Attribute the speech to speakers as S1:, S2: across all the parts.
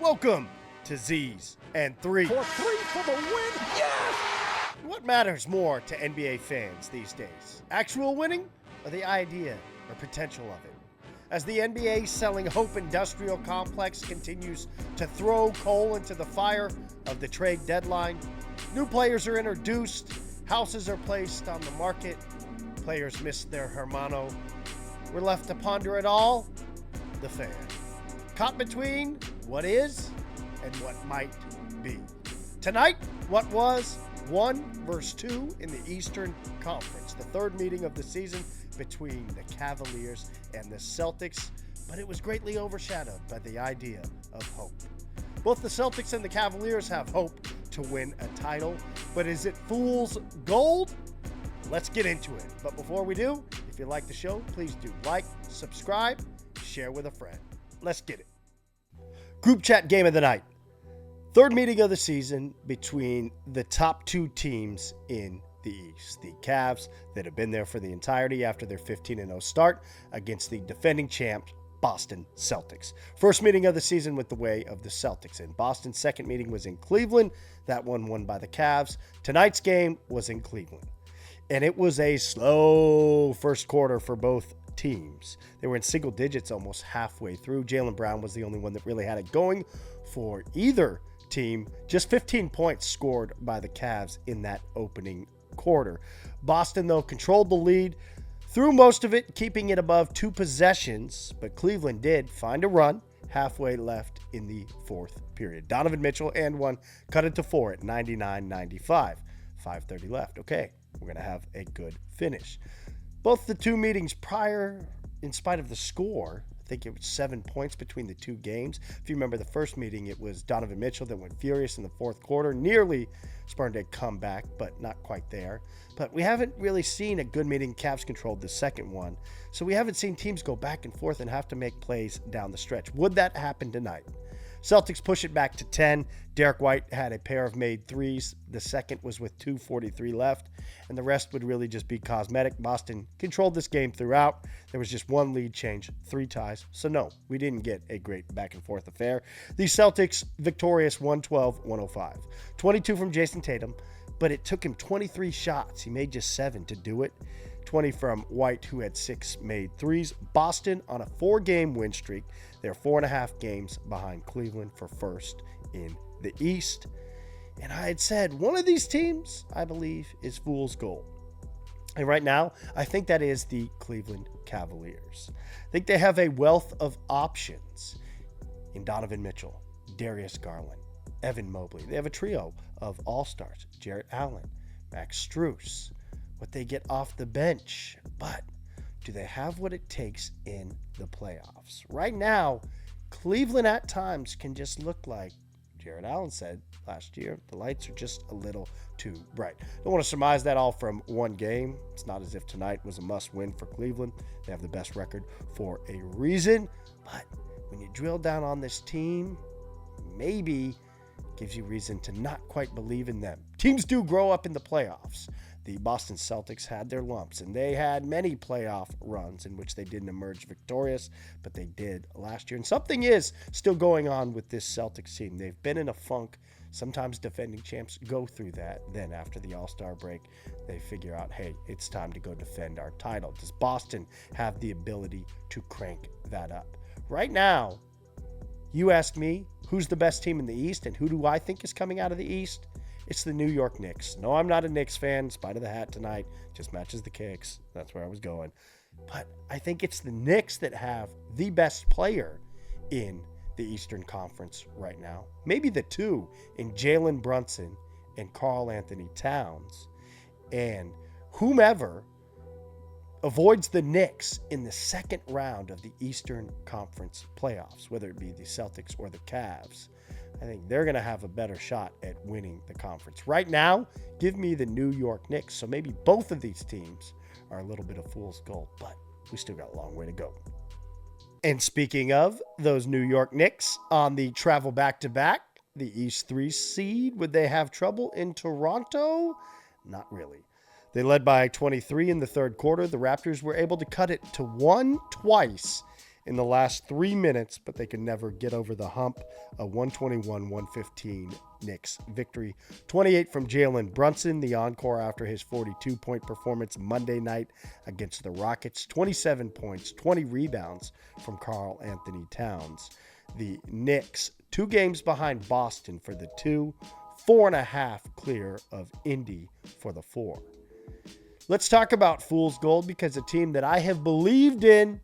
S1: Welcome to Z's and 3.
S2: For 3 for the win, yes!
S1: What matters more to NBA fans these days? Actual winning or the idea or potential of it? As the NBA selling Hope Industrial Complex continues to throw coal into the fire of the trade deadline, new players are introduced, houses are placed on the market, players miss their hermano. We're left to ponder it all, the fan. Caught between what is and what might be. Tonight, what was 1 versus 2 in the Eastern Conference, the third meeting of the season between the Cavaliers and the Celtics, but it was greatly overshadowed by the idea of hope. Both the Celtics and the Cavaliers have hope to win a title, but is it fool's gold? Let's get into it. But before we do, if you like the show, please do like, subscribe, share with a friend. Let's get it. Group chat game of the night. Third meeting of the season between the top two teams in the East. The Cavs that have been there for the entirety after their 15-0 start against the defending champs, Boston Celtics. First meeting of the season went the way of the Celtics in Boston. Second meeting was in Cleveland. That one won by the Cavs. Tonight's game was in Cleveland. And it was a slow first quarter for both teams. They were in single digits almost halfway through. Jaylen Brown was the only one that really had it going for either team. Just 15 points scored by the Cavs in that opening quarter. Boston, though, controlled the lead through most of it, keeping it above 2 possessions, but Cleveland did find a run halfway left in the fourth period. Donovan Mitchell and one cut it to 4 at 99-95. 5:30 left. Okay, we're going to have a good finish. Both the two meetings prior, in spite of the score, I think it was 7 points between the two games. If you remember the first meeting, it was Donovan Mitchell that went furious in the fourth quarter, nearly spurned a comeback, but not quite there. But we haven't really seen a good meeting. Cavs controlled the second one. So we haven't seen teams go back and forth and have to make plays down the stretch. Would that happen tonight? Celtics push it back to 10. Derek White had a pair of made threes. The second was with 2:43 left, and the rest would really just be cosmetic. Boston controlled this game throughout. There was just one lead change, 3 ties. So no, we didn't get a great back and forth affair. The Celtics victorious 112-105. 22 from Jason Tatum, but it took him 23 shots. He made just 7 to do it. 20 from White, who had 6 made threes. Boston on a 4-game win streak. They're 4.5 games behind Cleveland for first in the East. And I had said one of these teams, I believe, is fool's gold. And right now, I think that is the Cleveland Cavaliers. I think they have a wealth of options in Donovan Mitchell, Darius Garland, Evan Mobley. They have a trio of all-stars, Jarrett Allen, Max Strus, what they get off the bench. But do they have what it takes in the playoffs? Right now, Cleveland at times can just look like Jarrett Allen said last year, the lights are just a little too bright. Don't want to surmise that all from one game. It's not as if tonight was a must-win for Cleveland. They have the best record for a reason. But when you drill down on this team, maybe gives you reason to not quite believe in them. Teams do grow up in the playoffs. The Boston Celtics had their lumps, and they had many playoff runs in which they didn't emerge victorious, but they did last year. And something is still going on with this Celtics team. They've been in a funk. Sometimes defending champs go through that. Then after the All-Star break, they figure out, hey, it's time to go defend our title. Does Boston have the ability to crank that up? Right now, you ask me, who's the best team in the East and who do I think is coming out of the East? It's the New York Knicks. No, I'm not a Knicks fan, in spite of the hat tonight. Just matches the kicks. That's where I was going. But I think it's the Knicks that have the best player in the Eastern Conference right now. Maybe the two in Jalen Brunson and Karl Anthony Towns. And whomever avoids the Knicks in the second round of the Eastern Conference playoffs, whether it be the Celtics or the Cavs, I think they're going to have a better shot at winning the conference. Right now, give me the New York Knicks. So maybe both of these teams are a little bit of fool's gold, but we still got a long way to go. And speaking of those New York Knicks on the travel back-to-back, the East 3 seed, would they have trouble in Toronto? Not really. They led by 23 in the third quarter. The Raptors were able to cut it to 1 twice in the last 3 minutes, but they could never get over the hump. A 121-115 Knicks victory. 28 from Jalen Brunson, the encore after his 42-point performance Monday night against the Rockets. 27 points, 20 rebounds from Karl Anthony Towns. The Knicks 2 games behind Boston for the 2, 4.5 clear of Indy for the 4. Let's talk about Fool's Gold, because a team that I have believed in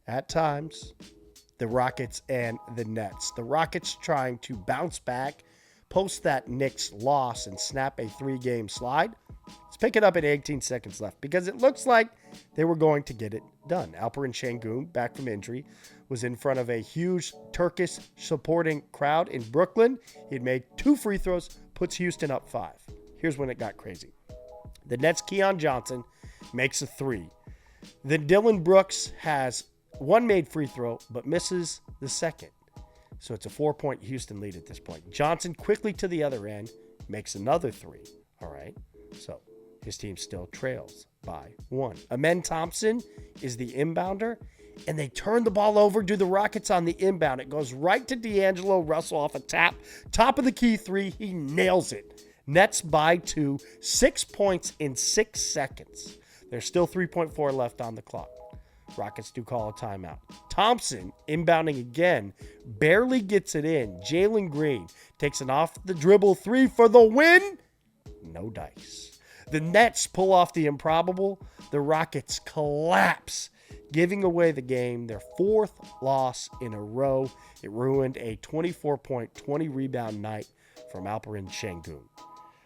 S1: at times, the Rockets and the Nets. The Rockets trying to bounce back, post that Knicks loss, and snap a 3-game slide. Let's pick it up at 18 seconds left, because it looks like they were going to get it done. Alperen Şengün, back from injury, was in front of a huge Turkish supporting crowd in Brooklyn. He'd made 2 free throws, puts Houston up 5. Here's when it got crazy. The Nets' Keon Johnson makes a 3. Then Dylan Brooks has 1 made free throw, but misses the second. So it's a 4-point Houston lead at this point. Johnson quickly to the other end, makes another 3. All right. So his team still trails by 1. Amen Thompson is the inbounder, and they turn the ball over to the Rockets on the inbound. It goes right to D'Angelo Russell off a tap. Top of the key 3. He nails it. Nets by 2, 6 points in 6 seconds. There's still 3.4 left on the clock. Rockets do call a timeout. Thompson, inbounding again, barely gets it in. Jalen Green takes an off the dribble 3 for the win. No dice. The Nets pull off the improbable. The Rockets collapse, giving away the game, their 4th loss in a row. It ruined a 24-point, 20-rebound night from Alperen Şengün.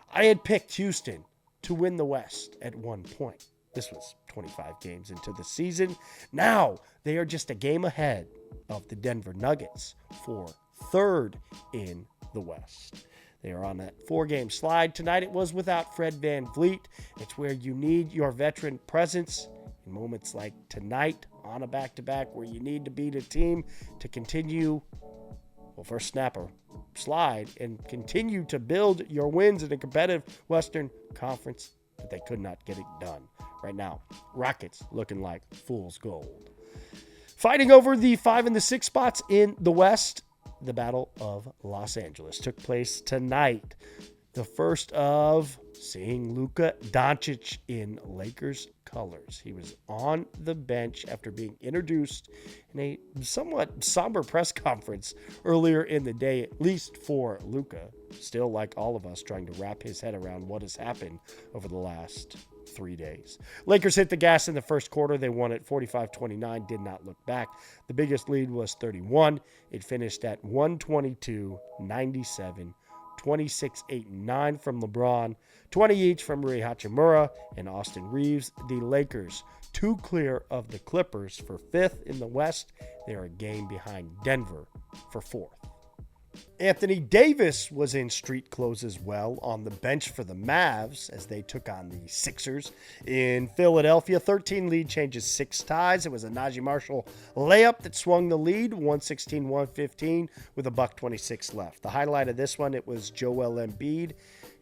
S1: I had picked Houston to win the West at one point. This was 25 games into the season. Now they are just a game ahead of the Denver Nuggets for 3rd in the West. They are on that 4-game slide. Tonight it was without Fred VanVleet. It's where you need your veteran presence in moments like tonight on a back-to-back, where you need to beat a team to continue, well, first snapper, slide, and continue to build your wins in a competitive Western Conference, but they could not get it done. Right now, Rockets looking like fool's gold. Fighting over the 5 and the 6 spots in the West, the Battle of Los Angeles took place tonight. The first of seeing Luka Doncic in Lakers colors. He was on the bench after being introduced in a somewhat somber press conference earlier in the day, at least for Luka. Still, like all of us, trying to wrap his head around what has happened over the last 3 days. Lakers hit the gas in the first quarter. They won at 45-29, did not look back. The biggest lead was 31. It finished at 122-97. 26, 8, and 9 from LeBron, 20 each from Rui Hachimura and Austin Reeves. The Lakers 2 clear of the Clippers for 5th in the West. They are a game behind Denver for 4th. Anthony Davis was in street clothes as well on the bench for the Mavs as they took on the Sixers in Philadelphia. 13 lead changes 6 ties. It was a Najee Marshall layup that swung the lead, 116-115 with $1:26 left. The highlight of this one, it was Joel Embiid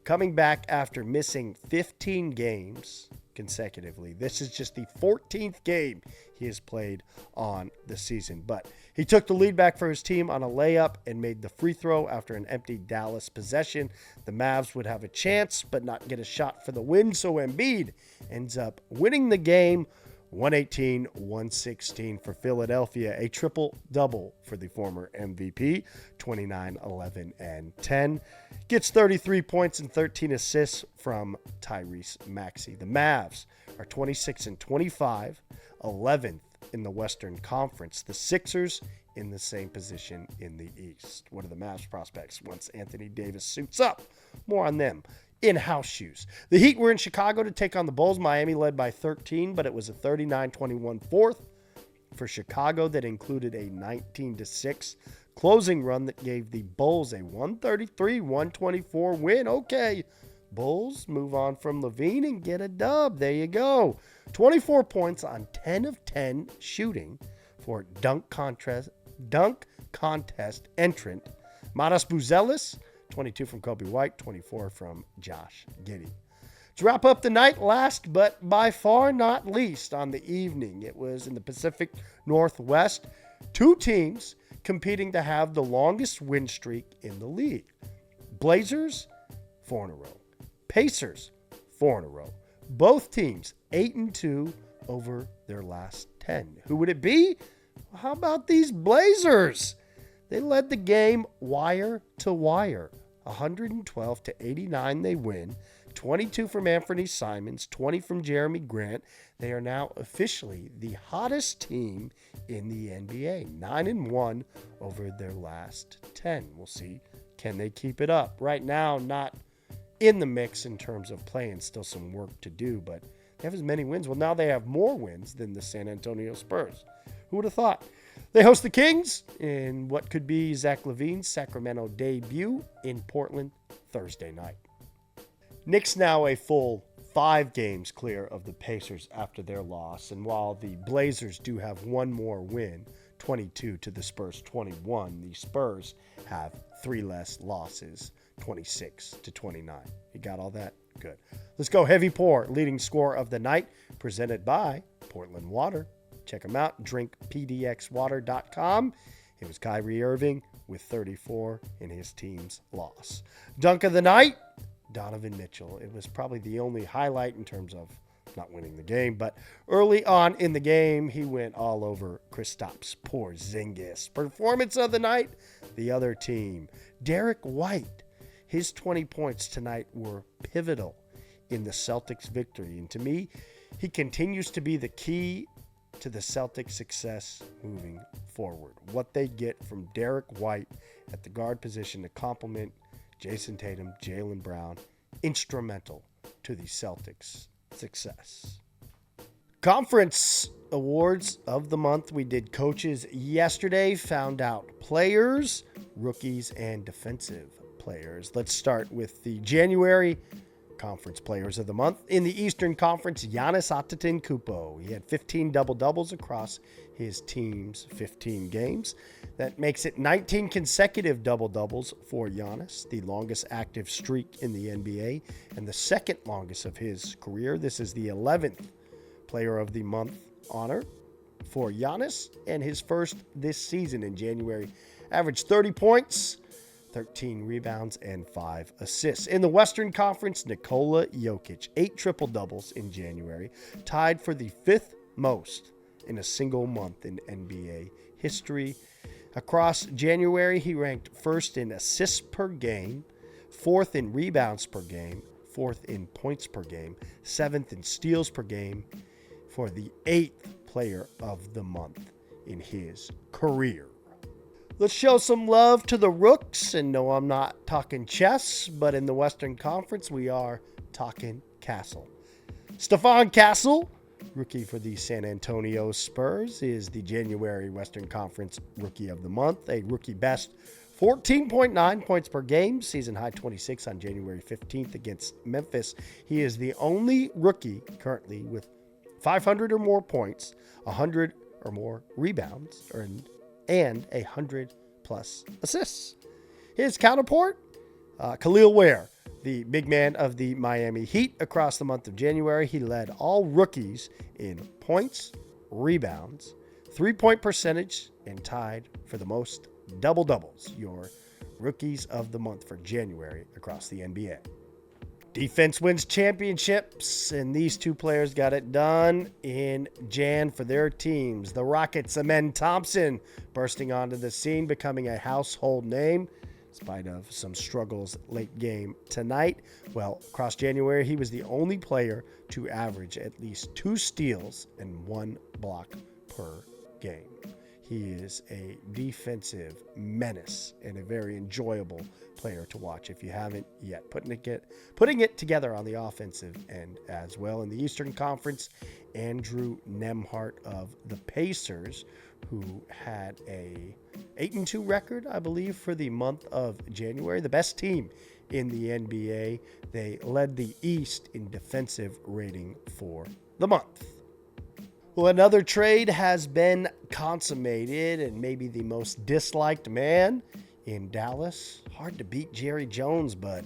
S1: coming back after missing 15 games consecutively. This is just the 14th game he has played on the season, but he took the lead back for his team on a layup and made the free throw after an empty Dallas possession. The Mavs would have a chance but not get a shot for the win, so Embiid ends up winning the game, 118-116 for Philadelphia, a triple-double for the former MVP, 29, 11, and 10. Gets 33 points and 13 assists from Tyrese Maxey. The Mavs are 26-25, 11th in the Western Conference. The Sixers in the same position in the East. What are the Mavs prospects once Anthony Davis suits up? More on them in house shoes. The Heat were in Chicago to take on the Bulls. Miami led by 13, but it was a 39-21 fourth for Chicago that included a 19-6 closing run that gave the Bulls a 133-124 win. Okay, Bulls move on from Levine and get a dub. There you go. 24 points on 10 of 10 shooting for dunk contest entrant Matas Buzelis. 22 from Kobe White, 24 from Josh Giddey. To wrap up the night, last but by far not least on the evening, it was in the Pacific Northwest. Two teams competing to have the longest win streak in the league. Blazers, 4 in a row. Pacers, 4 in a row. Both teams 8-2 over their last 10. Who would it be? How about these Blazers? They led the game wire to wire. 112-89 they win. 22 from Anthony Simons, 20 from Jeremy Grant. They are now officially the hottest team in the NBA. 9-1 over their last 10. We'll see, can they keep it up? Right now, not in the mix in terms of playing. Still some work to do, but they have as many wins. Well, now they have more wins than the San Antonio Spurs. Who would have thought? They host the Kings in what could be Zach LaVine's Sacramento debut in Portland Thursday night. Knicks now a full 5 games clear of the Pacers after their loss. And while the Blazers do have one more win, 22 to the Spurs 21, the Spurs have 3 less losses, 26-29. You got all that? Good. Let's go heavy pour. Leading score of the night, presented by Portland Water. Check them out, drinkpdxwater.com. It was Kyrie Irving with 34 in his team's loss. Dunk of the night, Donovan Mitchell. It was probably the only highlight in terms of not winning the game, but early on in the game, he went all over Kristaps Porzingis. Performance of the night, the other team. Derek White, his 20 points tonight were pivotal in the Celtics' victory. And to me, he continues to be the key to the Celtics' success moving forward. What they get from Derek White at the guard position to complement Jason Tatum, Jaylen Brown, instrumental to the Celtics' success. Conference awards of the month. We did coaches yesterday, found out players, rookies, and defensive players. Let's start with the January Conference Players of the Month. In the Eastern Conference, Giannis Antetokounmpo. He had 15 double-doubles across his team's 15 games. That makes it 19 consecutive double-doubles for Giannis, the longest active streak in the NBA and the second longest of his career. This is the 11th Player of the Month honor for Giannis, and his first this season in January. Averaged 30 points, 13 rebounds, and 5 assists. In the Western Conference, Nikola Jokic, 8 triple-doubles in January, tied for the 5th most in a single month in NBA history. Across January, he ranked 1st in assists per game, 4th in rebounds per game, 4th in points per game, 7th in steals per game, for the 8th Player of the Month in his career. Let's show some love to the rooks. And no, I'm not talking chess, but in the Western Conference, we are talking Castle. Stephon Castle, rookie for the San Antonio Spurs, is the January Western Conference Rookie of the Month. A rookie best 14.9 points per game, season high 26 on January 15th against Memphis. He is the only rookie currently with 500 or more points, 100 or more rebounds, and 100-plus assists. His counterpart, Khalil Ware, the big man of the Miami Heat. Across the month of January, he led all rookies in points, rebounds, three-point percentage, and tied for the most double-doubles. Your rookies of the month for January across the NBA. Defense wins championships, and these two players got it done in Jan for their teams. The Rockets, Amen Thompson, bursting onto the scene, becoming a household name, in spite of some struggles late game tonight. Well, across January, he was the only player to average at least 2 steals and 1 block per game. He is a defensive menace and a very enjoyable player to watch if you haven't yet. Putting it together on the offensive end as well. In the Eastern Conference, Andrew Nembhard of the Pacers, who had a 8-2 record, I believe, for the month of January. The best team in the NBA. They led the East in defensive rating for the month. Well, another trade has been consummated, and maybe the most disliked man in Dallas. Hard to beat Jerry Jones, but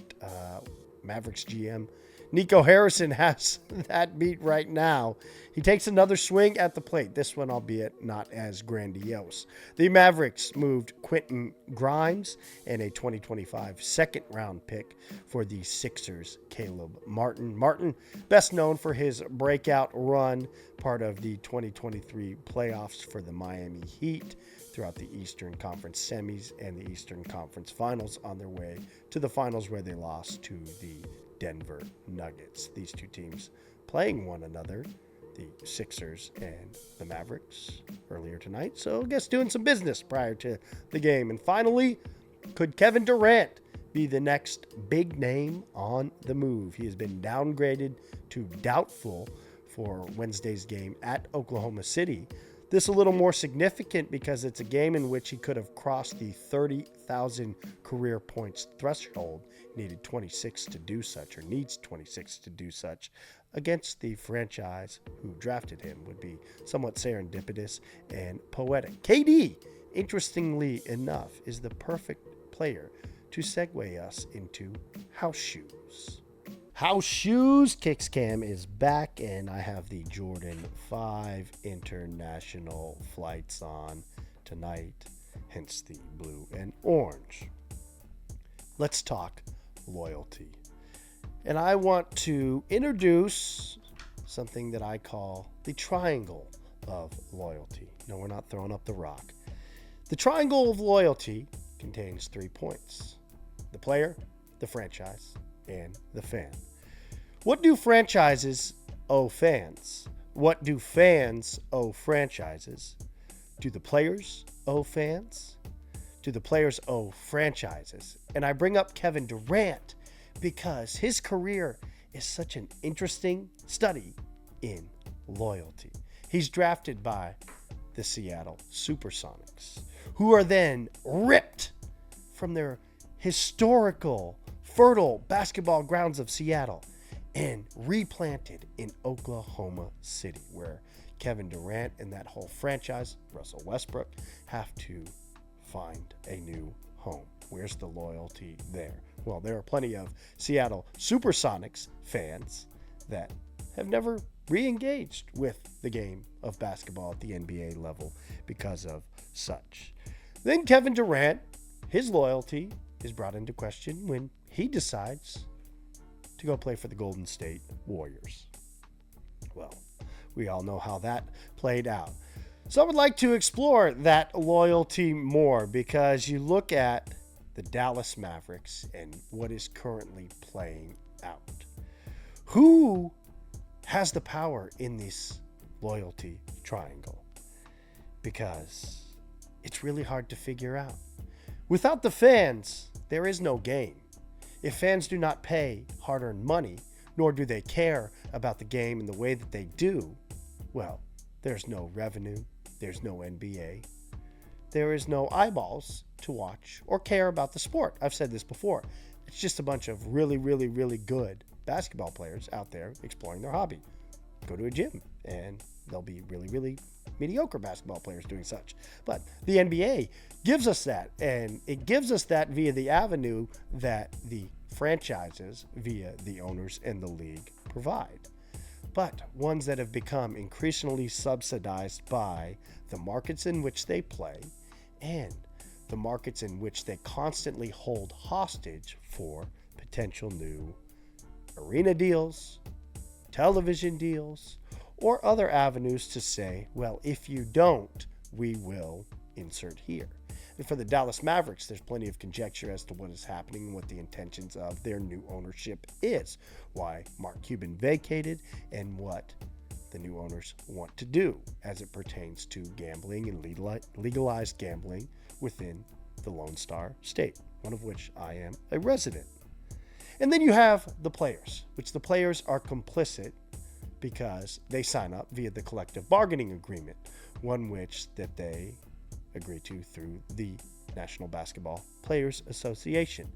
S1: Mavericks GM Nico Harrison has that beat right now. He takes another swing at the plate, this one albeit not as grandiose. The Mavericks moved Quentin Grimes and a 2025 second-round pick for the Sixers' Caleb Martin. Martin, best known for his breakout run, part of the 2023 playoffs for the Miami Heat, throughout the Eastern Conference semis and the Eastern Conference finals, on their way to the finals where they lost to the Denver Nuggets. These two teams playing one another, the Sixers and the Mavericks, earlier tonight. So I guess doing some business prior to the game. And finally, could Kevin Durant be the next big name on the move? He has been downgraded to doubtful for Wednesday's game at Oklahoma City. This a little more significant because it's a game in which he could have crossed the 30,000 career points threshold, needed 26 to do such, or needs 26 to do such, against the franchise who drafted him. Would be somewhat serendipitous and poetic. KD, interestingly enough, is the perfect player to segue us into house shoes. House shoes, Kicks Cam is back, and I have the Jordan 5 international flights on tonight, hence the blue and orange. Let's talk loyalty. And I want to introduce something that I call the triangle of loyalty. No, we're not throwing up the rock. The triangle of loyalty contains 3 points: the player, the franchise, and the fan. What do franchises owe fans? What do fans owe franchises? Do the players owe fans? Do the players owe franchises? And I bring up Kevin Durant because his career is such an interesting study in loyalty. He's drafted by the Seattle Supersonics, who are then ripped from their historical, fertile basketball grounds of Seattle and replanted in Oklahoma City, where Kevin Durant and that whole franchise, Russell Westbrook, have to find a new home. Where's the loyalty there? Well, there are plenty of Seattle Supersonics fans that have never re-engaged with the game of basketball at the NBA level because of such. Then Kevin Durant, his loyalty is brought into question when he decides to go play for the Golden State Warriors. Well, we all know how that played out. So I would like to explore that loyalty more, because you look at the Dallas Mavericks and what is currently playing out. Who has the power in this loyalty triangle? Because it's really hard to figure out. Without the fans, there is no game. If fans do not pay hard-earned money, nor do they care about the game in the way that they do, well, there's no revenue, there's no NBA, there is no eyeballs to watch or care about the sport. I've said this before. It's just a bunch of really, really, really good basketball players out there exploring their hobby. Go to a gym and they'll be really, really mediocre basketball players doing such. But the NBA gives us that, and it gives us that via the avenue that the franchises, via the owners and the league, provide. But ones that have become increasingly subsidized by the markets in which they play and the markets in which they constantly hold hostage for potential new arena deals, television deals, or other avenues to say, well, if you don't, we will insert here. And for the Dallas Mavericks, there's plenty of conjecture as to what is happening and what the intentions of their new ownership is, why Mark Cuban vacated, and what the new owners want to do as it pertains to gambling and legalized gambling within the Lone Star State, one of which I am a resident. And then you have the players, which the players are complicit because they sign up via the collective bargaining agreement, one which that they agree to through the National Basketball Players Association.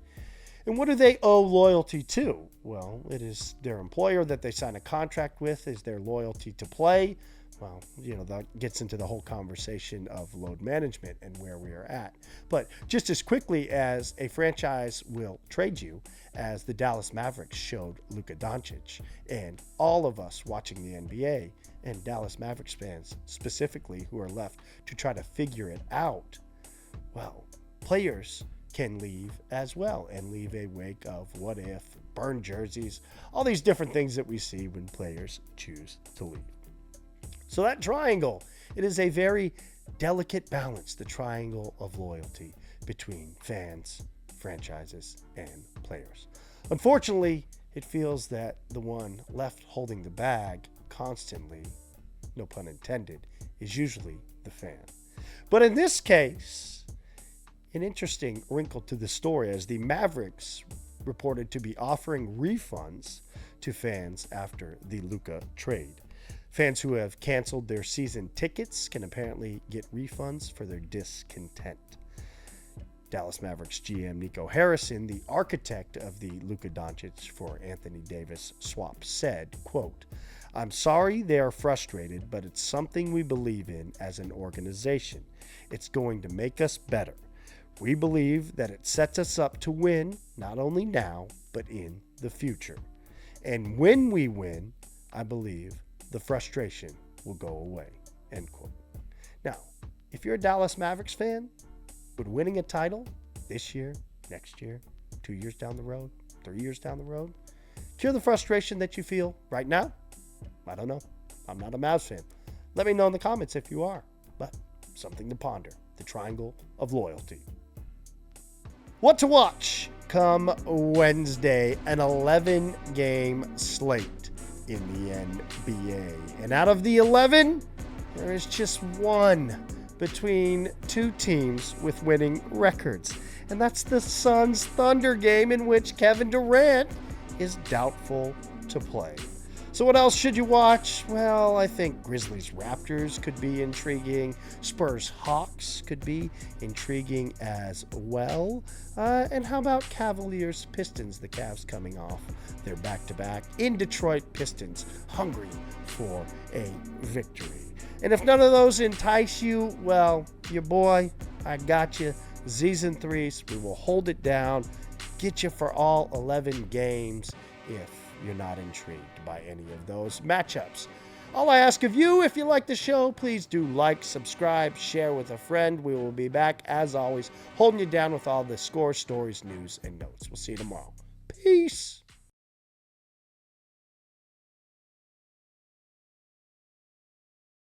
S1: And what do they owe loyalty to? Well, it is their employer that they sign a contract with, is their loyalty to play. well, that gets into the whole conversation of load management and where we are at. But just as quickly as a franchise will trade you, as the Dallas Mavericks showed Luka Doncic, and all of us watching the NBA, and Dallas Mavericks fans specifically who are left to try to figure it out, well, players can leave as well and leave a wake of what if, burn jerseys, all these different things that we see when players choose to leave. So that triangle, it is a very delicate balance, the triangle of loyalty between fans, franchises, and players. Unfortunately, it feels that the one left holding the bag constantly, no pun intended, is usually the fan. But in this case, an interesting wrinkle to the story, as the Mavericks reported to be offering refunds to fans after the Luka trade. Fans who have canceled their season tickets can apparently get refunds for their discontent. Dallas Mavericks GM Nico Harrison, the architect of the Luka Doncic for Anthony Davis swap, said, quote, "I'm sorry they are frustrated, but it's something we believe in as an organization. It's going to make us better. We believe that it sets us up to win, not only now, but in the future. And when we win, I believe the frustration will go away," end quote. Now, if you're a Dallas Mavericks fan, would winning a title this year, next year, 2 years down the road, 3 years down the road, cure the frustration that you feel right now? I don't know. I'm not a Mavs fan. Let me know in the comments if you are. But something to ponder. The triangle of loyalty. What to watch come Wednesday, an 11-game slate in the NBA. And out of the 11, there is just one between two teams with winning records. And that's the Suns-Thunder game, in which Kevin Durant is doubtful to play. So what else should you watch? Well, I think Grizzlies-Raptors could be intriguing. Spurs-Hawks could be intriguing as well. And how about Cavaliers-Pistons? The Cavs coming off their back-to-back in Detroit. Pistons hungry for a victory. And if none of those entice you, well, your boy, I got you. Z's and threes, we will hold it down. Get you for all 11 games if you're not intrigued by any of those matchups. All I ask of you, if you like the show, please do like, subscribe, share with a friend. We will be back, as always, holding you down with all the scores, stories, news, and notes. We'll see you tomorrow. Peace.